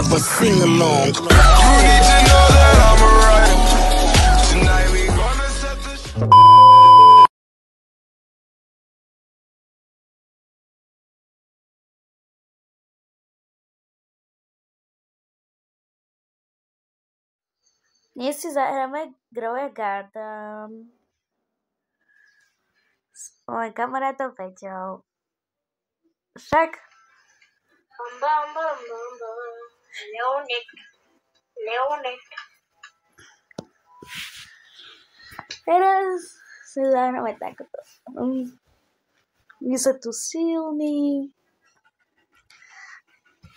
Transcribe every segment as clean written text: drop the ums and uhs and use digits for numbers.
have a sing-along. You need to know that I'm a rider. Tonight we gonna set the Dnes si zahráme Grow Garden s mojím kamarátom Peťou. Však Leonek. teraz si zahráme takto. My sme tu silní.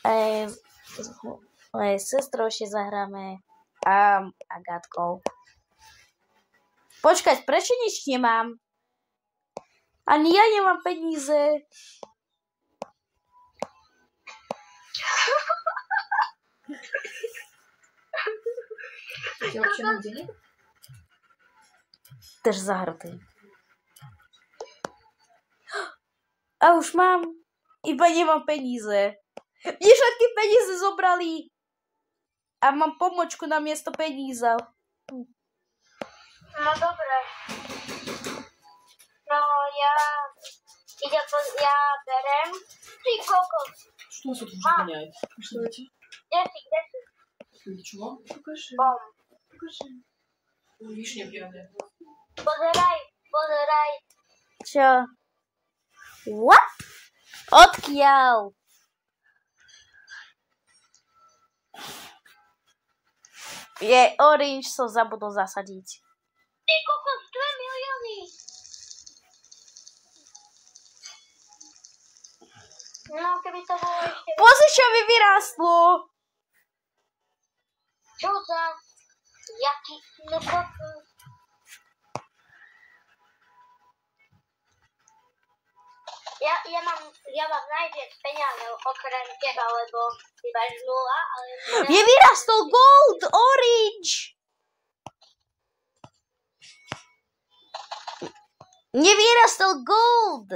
S mojej sestrou ešte zahráme a Agatkou. Počkať, prečo nič nemám? Ani ja nemám peníze. Drž zahrtý. A už mám. Iba nemám peníze. Mne všetky peníze zobrali. A mám pomočku na miesto peníza. No dobre. No ja berem. Ty kokos. Что у нас тут гоняет? Что это? Kde si? Ты чего? Покажи. Bom. Покажи. Вишня пьяная. Pozeraj. Čo? What? Odkiaľ? Je orange, som zabudol zasadiť. Ty kokos, 2 milióny. No keby to bolo ešte... Pozri, čo mi vyrástlo. Čo za... Jaký... No kokos. Ja mám najviac peňazov okrem teba, lebo ty máš 0, ale... Mne vyrástol gold, orange. Mne vyrástol gold.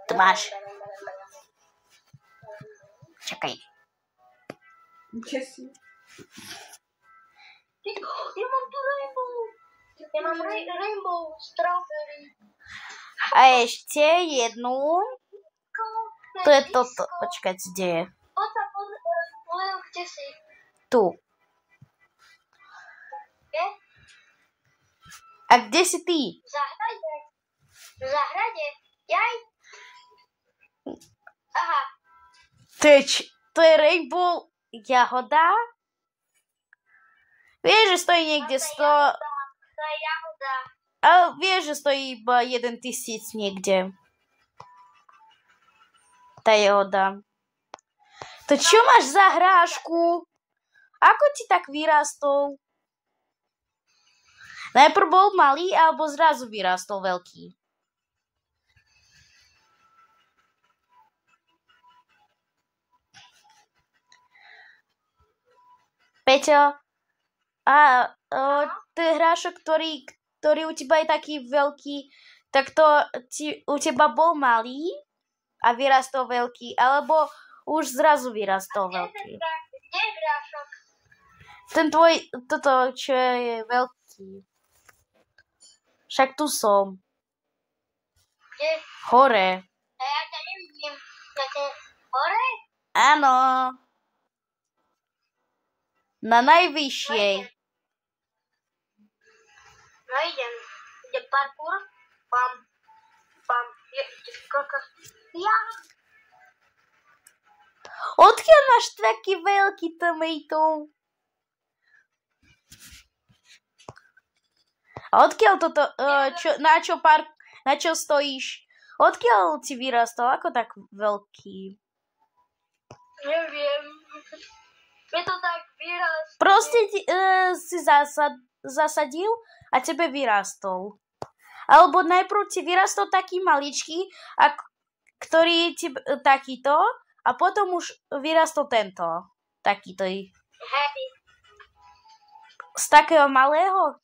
Tu máš. Čakaj. Где си? Ja mám tu rainbow. Ja mám rainbow strawberry. A ešte jednu. To je toto. Počkať, kde je? Poď sa pozrieť, kde si. Tu. Kde? A kde si ty? V záhrade? Jaj? Aha. To je rainbow jahoda? Vieš, že stojí niekde 100... To je jahoda. Ale vieš, že stojí iba 1000 niekde. Tá jahoda. To čo máš za hrášku? Ako ti tak vyrástol? Najprv bol malý, alebo zrazu vyrástol veľký? Peťo, ten hrášok, ktorý u teba je taký veľký, tak to u teba bol malý a vyrastol veľký, alebo už zrazu vyrastol veľký? Kde je hrášok? Ten tvoj, toto, čo je veľký. Však tu som. Kde? Hore. A ja ťa nevidím. Hore? Áno. Na najvyššej. No idem. Idem parkour. Pam. Ja. Odkiaľ máš taký veľký tomato? A odkiaľ toto, na čo stojíš? Odkiaľ si vyrastol? Ako tak veľký? Neviem. Je to tak vyrastol. Proste si zasadil a tebe vyrastol. Alebo najprv ti vyrastol taký maličký, ktorý ti takýto, a potom už vyrastol tento. Takýto. Hej. Z takého malého?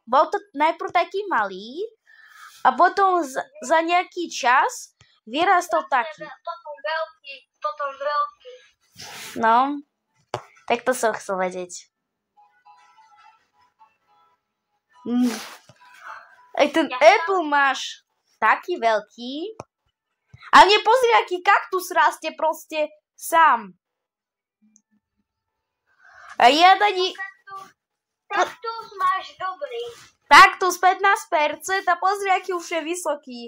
Bol to najprv taký malý a potom za nejaký čas vyrastol taký. Potom potom veľký. No, tak to som chcel vedieť. Aj ten Apple máš taký veľký. A mne pozri, aký kaktus rastie proste sám. A ja ani... Kaktus máš dobrý. Kaktus 15% a pozri, aký už je vysoký.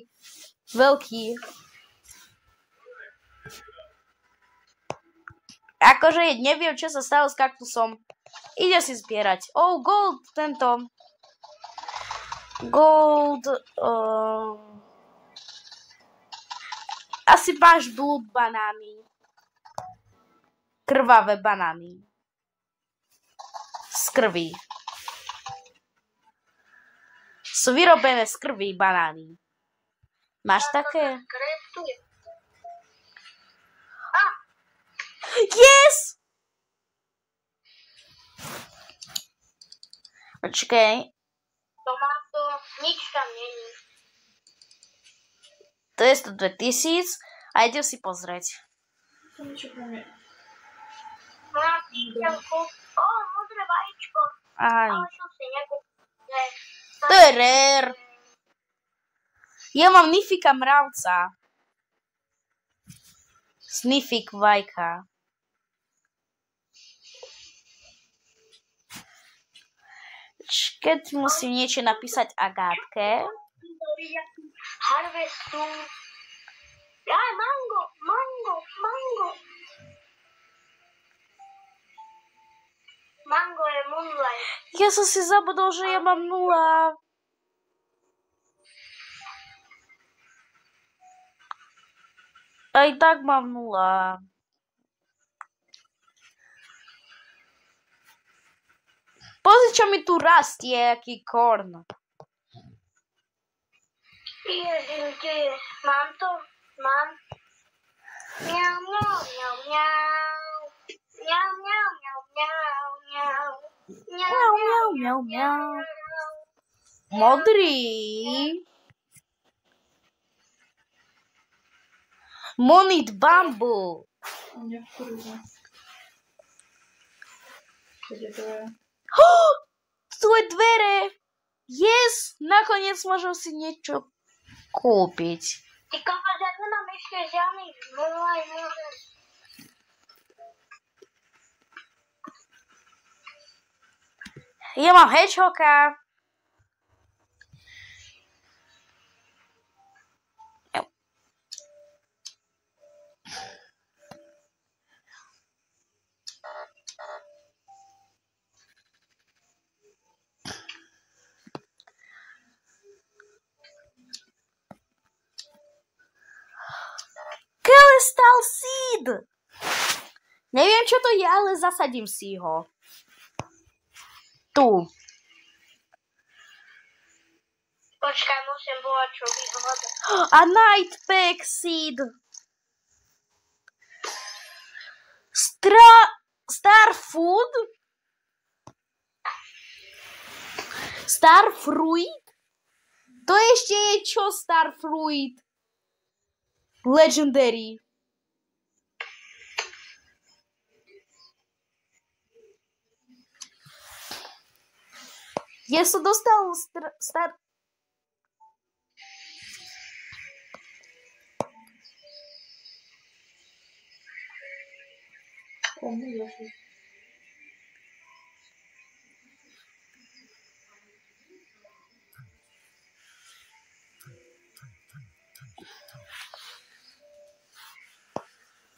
Veľký. Akože neviem, čo sa stalo s kaktusom. Ide si zbierať. Oh, gold, tento. Gold. Asi máš blood banány. Krvavé banány. Z krvi. Sú vyrobené z krvi banány. Máš také? Yes! Počkej. To má to, nič tam není. To je 102 000 a idem si pozrieť. To niečo pre mňa. Mám píšťanku. Ó, modré vajíčko. Aj. Ale to si nekúpne. To je rare. Ja mám Nifika mravca. Snifik vajka. Keď musím niečo napísať Agátke. Harvestu. Aj, mango, mango, mango. Mango je moonlight. Ja som si zabudol, že ja mám 0. Aj tak mám 0. Pozri, čo mi tu rastie, aký korn. Ježiš, kde je? Mám to? Mám. Mňau, mňau, mňau, mňau. Mňau, mňau, mňau, mňau, mňau. Mňau, mňau, mňau, mňau. Modrý. Monit bambu. A mňa vkurúva. Kde to je? Svoje dvere. Yes, nakoniec môžem si niečo kúpiť. Ty kokos, ja nemám ešte žiadny moonlight, môžem. Ja mám hedgehoga. Celestial Seed. Neviem, čo to je, ale zasadím si ho. Tu. Počkaj, musím volať, čo vyhľadať. A Nightpack Seed. Starfood. Starfruit. To ešte je čo Starfruit? Legendary. Ja som dostal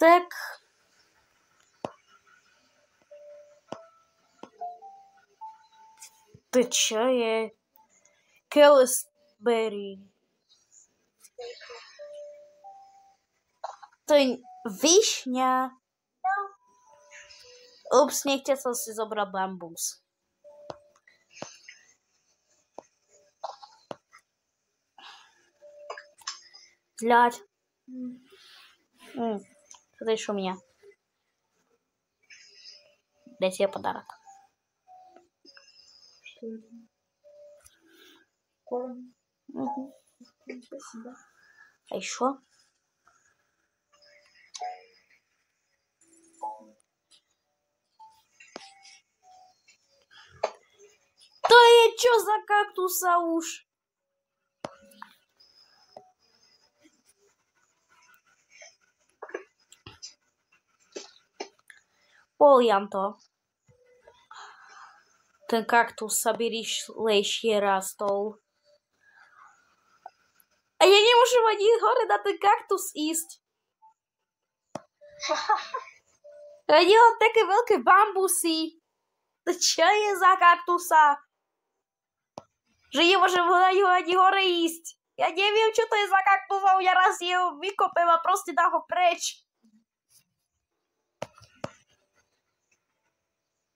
tak to čo je? Kelesberry. To je višňa. Ups, nechťa som si zobral bambus. Hľaď. To je šumia. Daj si podarok. A čo? čo za kaktusa už? Poliam to. Ten kaktus sa by rýchlejšie rastol. A ja nemôžem ani hore na ten kaktus ísť. Ja nemám také veľké bambusy. Čo je za kaktusa? Že nemôžem ani hore ísť. Ja neviem, čo to je za kaktus a ja raz jeho vykopem a proste dám ho preč.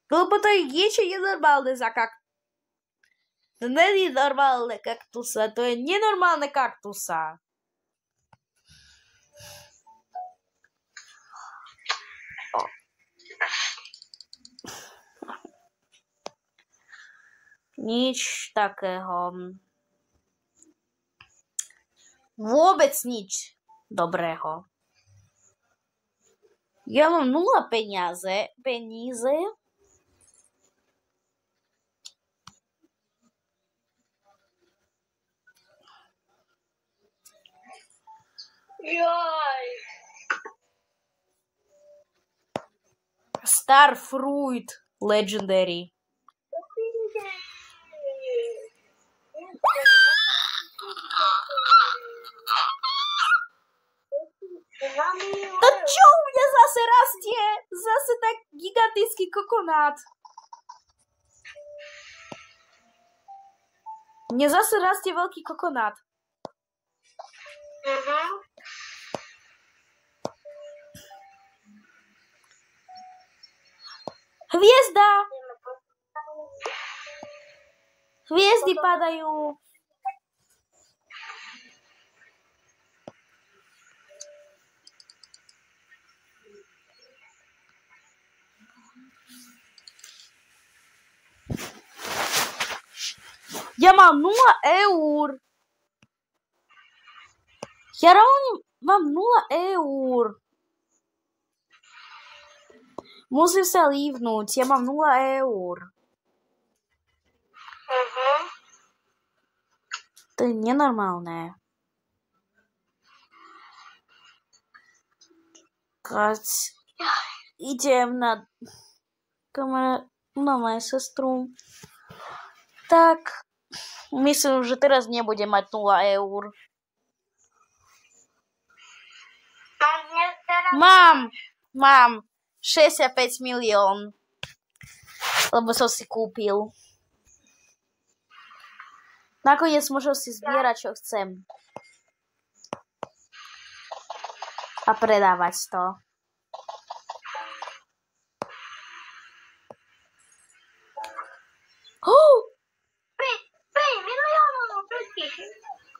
Lebo to je niečo nenormálne za kaktus. To nie je normálne kaktusa, to je nenormálne kaktusa. Nič takého. Vôbec nič dobrého. Ja mám 0 peníze. Jaj. Starfruit Legendary. To čo u mňa zase rastie? Zase tak gigantický kokonát. Mne zase rastie veľký kokonát. Hviezda! Hviezdy padajú. Ja mám 0 eur. Ja rovne mám 0 eur. Musím sa lívnuť. Ja mám 0 eur. To je nenormálne. Keď idem na moju sestru, tak myslím, že teraz nebudem mať 0 eur. Mám 65 milión, lebo som si kúpil. Nakoniec môžem si zbierať, čo chcem. A predávať to.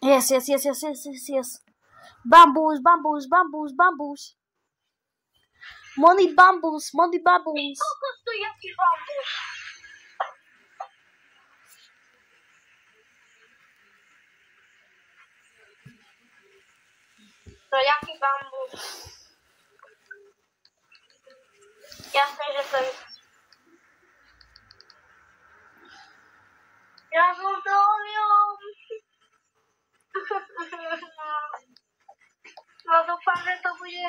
Yes. Bambus. Money bambus. Koľko stojí aký bambus? To jaký bambus? Jasné, že to je. Ja som to omylom. No dúfam, že to bude.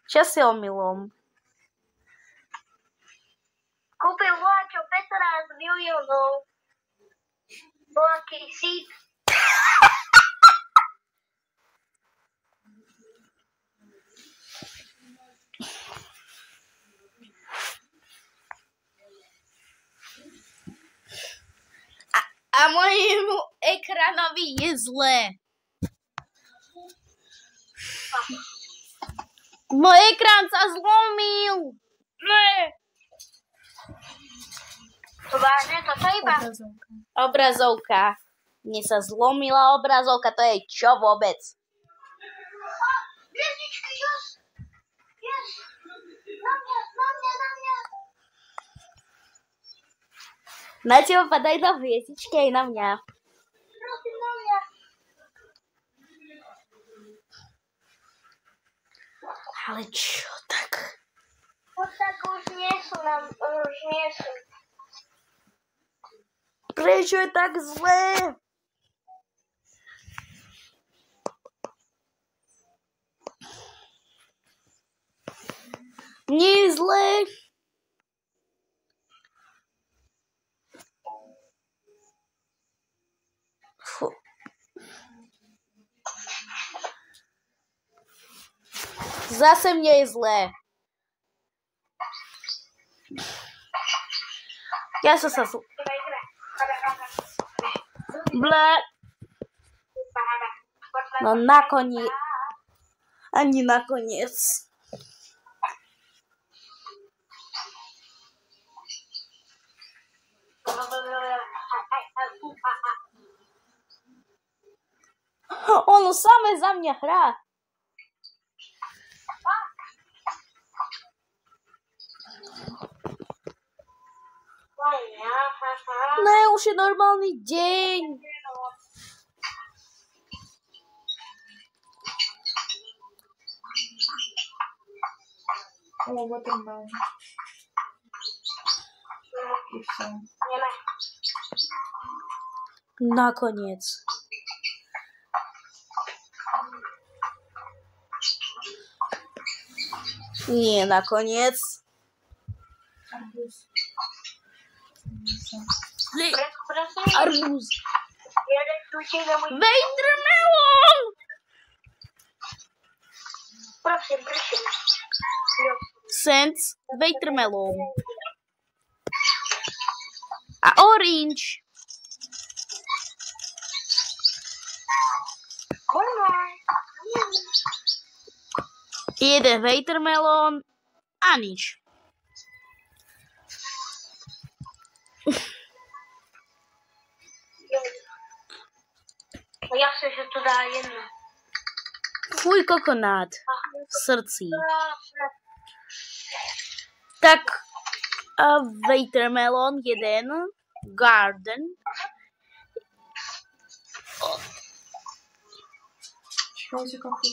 Čo si omylom? Kúpil voľačo 15 miliónov. Voľaký síp. A môjmu ekranovi je zlé. Môj ekrán sa zlomil. Vážne, toto iba. Obrazovka. Mne sa zlomila obrazovka, to je čo vôbec? Hviezdičky, yes. Na mňa. Na teba padajú na hviezdičky aj na mňa. Prosím, na mňa. Ale čo tak? Tak už nie sú. Prečo je tak zlé? Nie je zlé. Fú. Zase mne je zlé. Ja som sa... Ble. No nakoniec. Ani nakoniec. Ono samé za mňa hrá. Ne, už je normálny deň. O, watermelon. I все. Nakoniec. Nie, nakoniec. Arbuz. Arbuz. Watermelon! Prosím. Sense, watermelon. A orange. Jeden watermelon a nič. Ja chcem, že to dá jedno. Fuj, kokonát v srdci. Tak, watermelon, jeden, garden. Чего какой?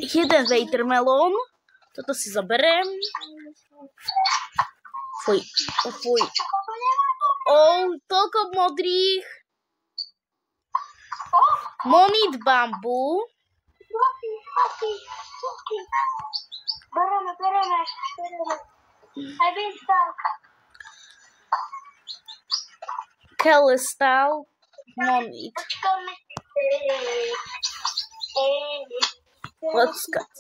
Jeden watermelon. Toto si zoberiem. Fuj, fuj. Toľko modrých. Monit bambu. Bereme. Aj vystal. Kelestal. Monit. Počkáme. Počkať.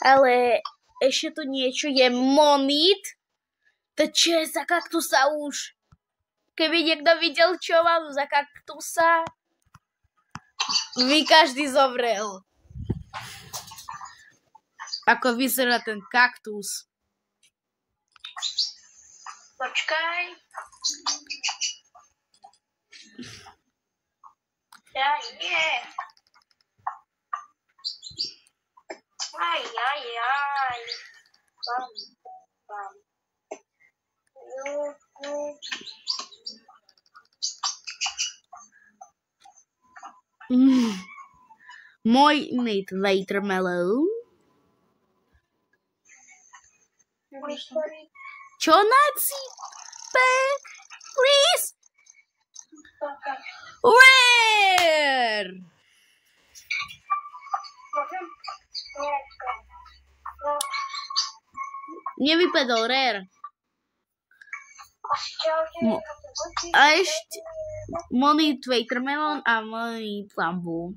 Ale ešte tu niečo je monit. To čo je za kaktusa už? Keby niekto videl, čo mám za kaktusa, by každý zovrel. Ako vyzerá ten kaktus. Počkaj. Ja nie. Aj. Môj mate watermelon. Čo nadsýpe? Please? Rare! Nevypadol rare. A ešte monit watermelon a monit bambu.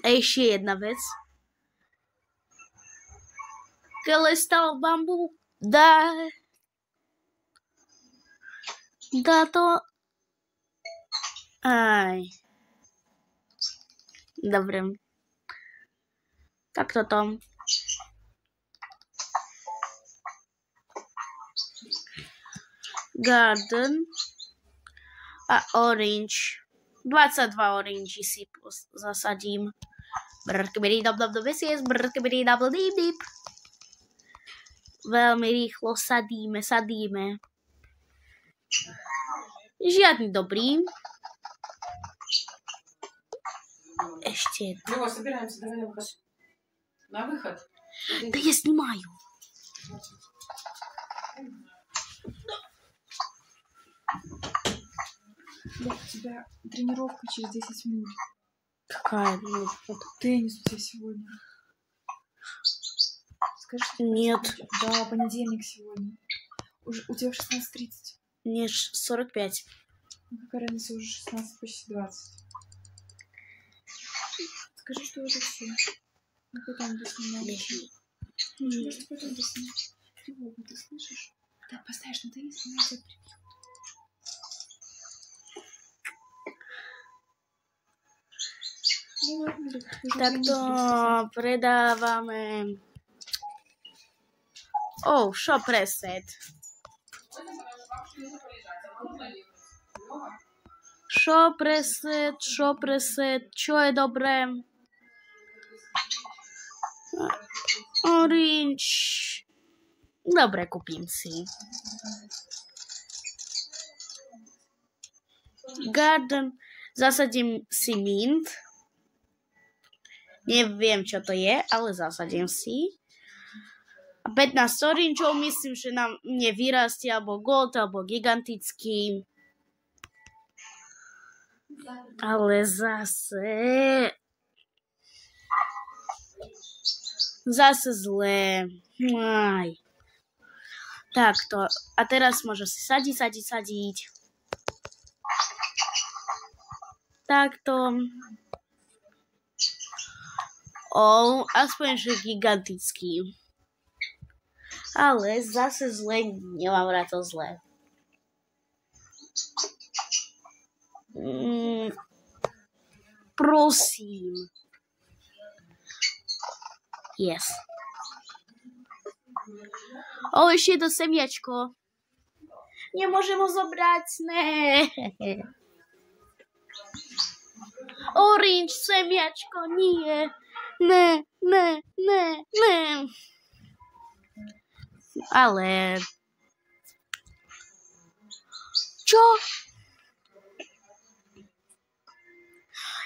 A ešte jedna vec. Kelestal bambu dá to aj. Dobre. Tak toto. Garden a orange. 22 orange si zasadím. Veľmi rýchlo sadíme. Žiadny dobrý. Ešte. Ну, собираемся, давай на выход. На выход. Да я снимаю. Да, у тебя тренировка через 10 минут. Какая? Ну, Теннис у тебя сегодня. Скажи, что нет. Да, понедельник сегодня. Уже, у тебя 16:30. Мне 45. Ну, какая разница, уже 16, почти 20. Скажи, что уже все. Ну, потом доснимаем. Может, потом доснимем. Тревогу, ты слышишь? Ты поставишь на теннис, и тебя прибьют. Ну ладно, Люк, ты уже Tak звонишь, to predávame. Šo preset. Šo preset, čo je dobré? Orange. Dobre, kúpim si. Garden. Zasadím si mint. Neviem, čo to je, ale zasadím si. A 15 orangeov, myslím, že nám nevyrastie, alebo gold, alebo gigantický. Ale zase zle. Aj. Takto. A teraz môžem si sadiť. Takto. Aspoň, že gigantický. Ale zase zle, nemám rád to zle. Prosím. Yes. Ešte je to semiačko. Nemôžem ho zobrať, ne. Orange, semiačko, nie. Ne. Ale... Čo?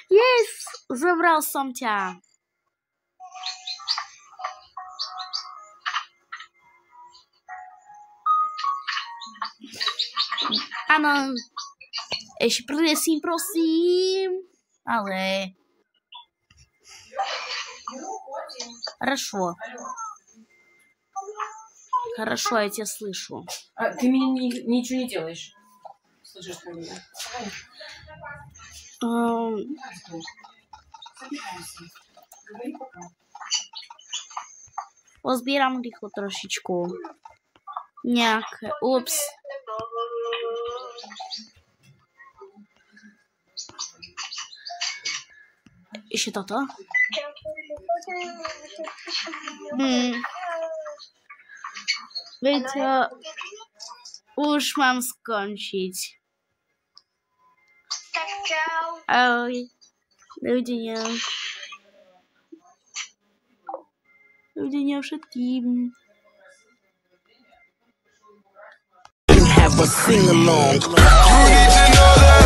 Yes! Zobral som ťa. Áno. Ešte prosím. Ale... Хорошо, я тебя слышу. А ты меня ничего не делаешь. Слышишь ты меня? Говори пока. Pozbieram rýchlo trošičku. Nejaké... Ups. Ešte toto? Viete, už mám skončiť. Tak čau. Ahoj. Dovidenia. Dovidenia všetkým. Have a sing along. You need to know that